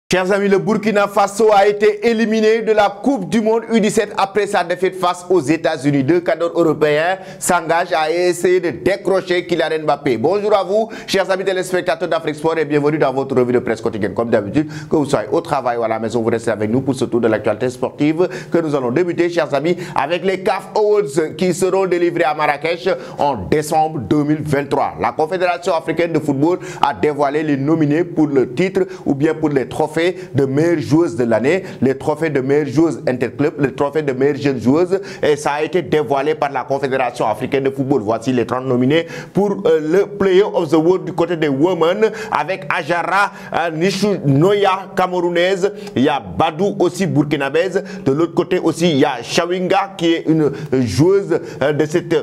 Chers amis, le Burkina Faso a été éliminé de la Coupe du Monde U17 après sa défaite face aux États-Unis. Deux cadres européens s'engagent à essayer de décrocher Kylian Mbappé. Bonjour à vous, chers amis téléspectateurs d'Afrique Sport, et bienvenue dans votre revue de presse quotidienne. Comme d'habitude, que vous soyez au travail ou à la maison, vous restez avec nous pour ce tour de l'actualité sportive que nous allons débuter, chers amis, avec les CAF Awards qui seront délivrés à Marrakech en décembre 2023. La Confédération africaine de football a dévoilé les nominés pour le titre ou bien pour les trophées de meilleure joueuse de l'année, les trophées de meilleure joueuse interclub, les trophées de meilleure jeune joueuse, et ça a été dévoilé par la Confédération africaine de football. Voici les 30 nominés pour le Player of the World du côté des women, avec Ajara Nishu Noya camerounaise, il y a Badou aussi burkinabèse, de l'autre côté aussi il y a Chawinga qui est une joueuse de cette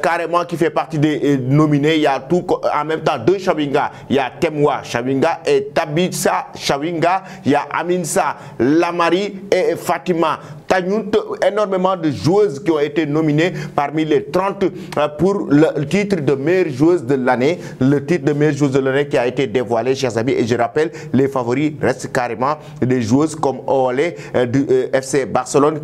carrément qui fait partie des nominés. Il y a tout en même temps deux Chawinga, il y a Temwa Chawinga et Tabitha Chawinga. Il y a Aminsa Lamari et Fatima Tagnout, énormément de joueuses qui ont été nominées parmi les 30 pour le titre de meilleure joueuse de l'année. Le titre de meilleure joueuse de l'année qui a été dévoilé, chers amis, et je rappelle, les favoris restent carrément des joueuses comme Olé du FC Barcelone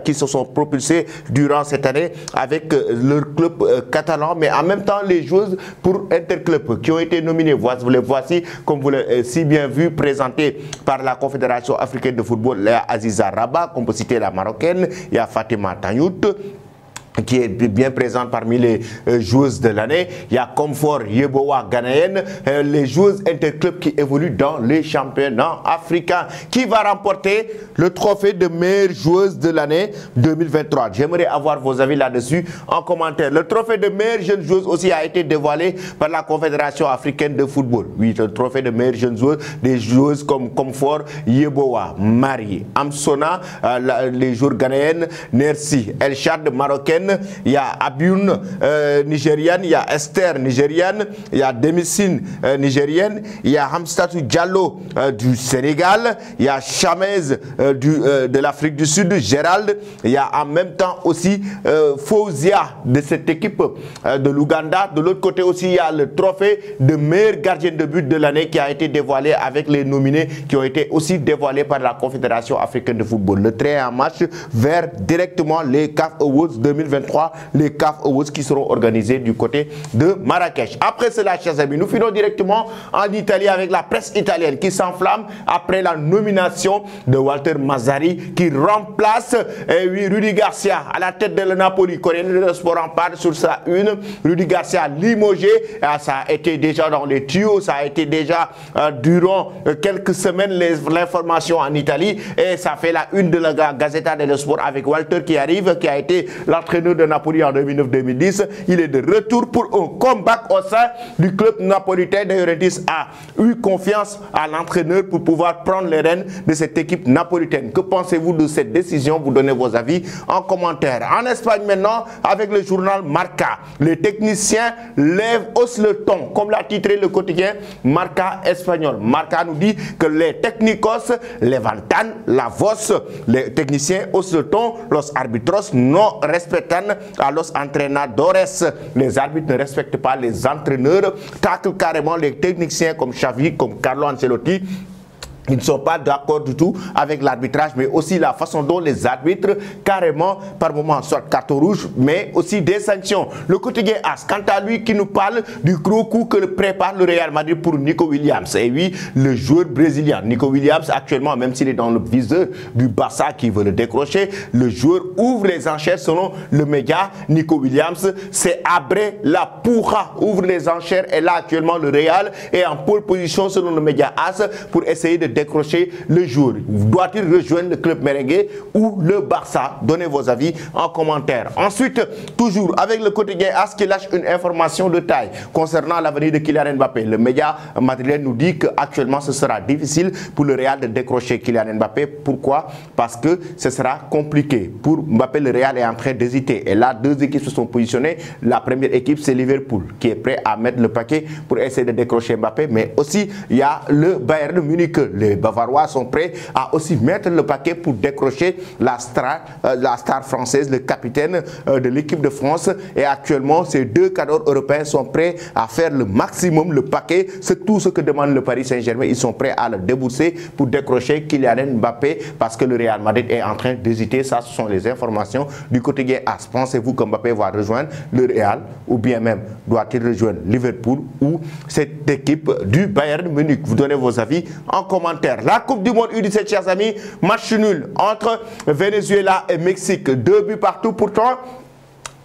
qui se sont propulsées durant cette année avec leur club catalan, mais en même temps les joueuses pour Interclub qui ont été nominées. Vous les voici, comme vous l'avez si bien vu, présentées par la Confédération africaine de football. Il y a Aziza Rabat, qu'on peut citer la marocaine, il y a Fatima Tagnout qui est bien présente parmi les joueuses de l'année. Il y a Comfort Yeboah ghanéenne, les joueuses interclubs qui évoluent dans les championnats africains. Qui va remporter le trophée de meilleure joueuse de l'année 2023? J'aimerais avoir vos avis là-dessus en commentaire. Le trophée de meilleure jeune joueuse aussi a été dévoilé par la Confédération africaine de football. Oui, le trophée de meilleure jeune joueuse, des joueuses comme Comfort Yeboah, Marie Amsona, les joueurs ghanéennes, Nersi Elchad marocaine, il y a Abioun nigériane, il y a Esther nigériane, il y a Demisine nigérienne, il y a Hamstatou Diallo du Sénégal, il y a Chamez de l'Afrique du Sud, Gérald, il y a en même temps aussi Fouzia de cette équipe de l'Ouganda. De l'autre côté aussi, il y a le trophée de meilleure gardienne de but de l'année qui a été dévoilé avec les nominés qui ont été aussi dévoilés par la Confédération africaine de football. Le train en marche vers directement les CAF Awards 2023, les CAF Awards qui seront organisés du côté de Marrakech. Après cela, chers amis, nous finons directement en Italie avec la presse italienne qui s'enflamme après la nomination de Walter Mazzarri qui remplace Rudy Garcia à la tête de le Napoli. Corriere dello Sport en parle sur sa une. Rudy Garcia limogé, ça a été déjà dans les tuyaux, ça a été déjà durant quelques semaines l'information en Italie, et ça fait la une de la Gazzetta dello Sport avec Walter qui arrive, qui a été l'entraîneur de Napoli en 2009-2010. Il est de retour pour un comeback au sein du club napolitain. De Laurentiis a eu confiance à l'entraîneur pour pouvoir prendre les rênes de cette équipe napolitaine. Que pensez-vous de cette décision? Vous donnez vos avis en commentaire. En Espagne maintenant, avec le journal Marca, les techniciens haussent le ton, comme l'a titré le quotidien Marca espagnol. Marca nous dit que les técnicos levantan la voz, les techniciens haussent le ton, los arbitros no respetan a los entrenadores. Les arbitres ne respectent pas les entraîneurs, taclent carrément les techniciens comme Xavi, comme Carlo Ancelotti. Ils ne sont pas d'accord du tout avec l'arbitrage, mais aussi la façon dont les arbitres, carrément, par moments, soit carton rouge, mais aussi des sanctions. Le quotidien AS, quant à lui, qui nous parle du gros coup que prépare le Real Madrid pour Nico Williams. Et oui, le joueur brésilien, Nico Williams, actuellement, même s'il est dans le viseur du Barça qui veut le décrocher, le joueur ouvre les enchères selon le média Nico Williams. C'est Abré la Pourra, ouvre les enchères, et là, actuellement, le Real est en pole position selon le média AS pour essayer de décrocher le jour. Doit-il rejoindre le club merengue ou le Barça? Donnez vos avis en commentaire. Ensuite, toujours avec le quotidien AS qui lâche une information de taille concernant l'avenir de Kylian Mbappé. Le média madrilène nous dit qu'actuellement ce sera difficile pour le Real de décrocher Kylian Mbappé. Pourquoi? Parce que ce sera compliqué. Pour Mbappé, le Real est en train d'hésiter. Et là, deux équipes se sont positionnées. La première équipe, c'est Liverpool, qui est prêt à mettre le paquet pour essayer de décrocher Mbappé. Mais aussi, il y a le Bayern de Munich. les Bavarois sont prêts à aussi mettre le paquet pour décrocher la star française, le capitaine de l'équipe de France. Et actuellement, ces deux cadors européens sont prêts à faire le maximum, le paquet. C'est tout ce que demande le Paris Saint-Germain. Ils sont prêts à le débourser pour décrocher Kylian Mbappé parce que le Real Madrid est en train d'hésiter. Ça, ce sont les informations du quotidien AS. Pensez-vous que Mbappé va rejoindre le Real ou bien même doit-il rejoindre Liverpool ou cette équipe du Bayern Munich? Vous donnez vos avis en commentaire. La Coupe du Monde U17, chers amis, match nul entre Venezuela et Mexique. 2 buts partout pourtant.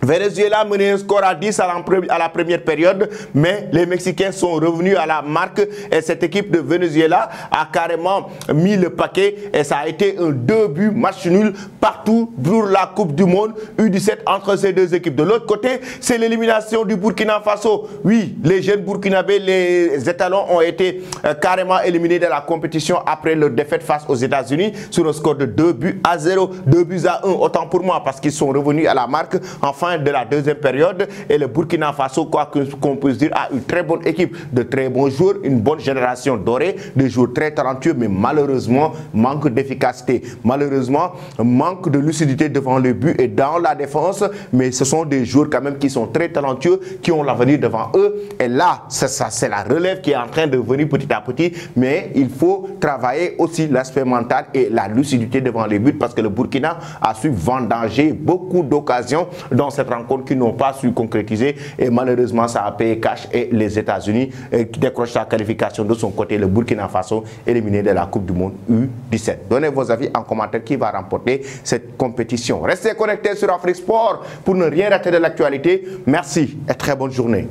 Venezuela menait un score à 10 à la première période, mais les Mexicains sont revenus à la marque et cette équipe de Venezuela a carrément mis le paquet et ça a été un 2 buts, match nul partout pour la Coupe du Monde U17 entre ces deux équipes. De l'autre côté, c'est l'élimination du Burkina Faso. Oui, les jeunes burkinabés, les étalons ont été carrément éliminés de la compétition après leur défaite face aux États-Unis sur un score de 2 buts à 0, 2 buts à 1, autant pour moi parce qu'ils sont revenus à la marque enfin de la deuxième période et le Burkina Faso, quoi qu'on puisse dire, a une très bonne équipe, de très bons joueurs, une bonne génération dorée, de joueurs très talentueux, mais malheureusement manque d'efficacité, malheureusement manque de lucidité devant le but et dans la défense, mais ce sont des joueurs quand même qui sont très talentueux, qui ont l'avenir devant eux et là c'est la relève qui est en train de venir petit à petit, mais il faut travailler aussi l'aspect mental et la lucidité devant les buts parce que le Burkina a su vendanger beaucoup d'occasions dans cette rencontre qui n'ont pas su concrétiser et malheureusement ça a payé cash et les États-Unis qui décrochent sa qualification de son côté, le Burkina Faso éliminé de la Coupe du Monde U17. Donnez vos avis en commentaire qui va remporter cette compétition. Restez connectés sur Afrique Sport pour ne rien rater de l'actualité. Merci et très bonne journée.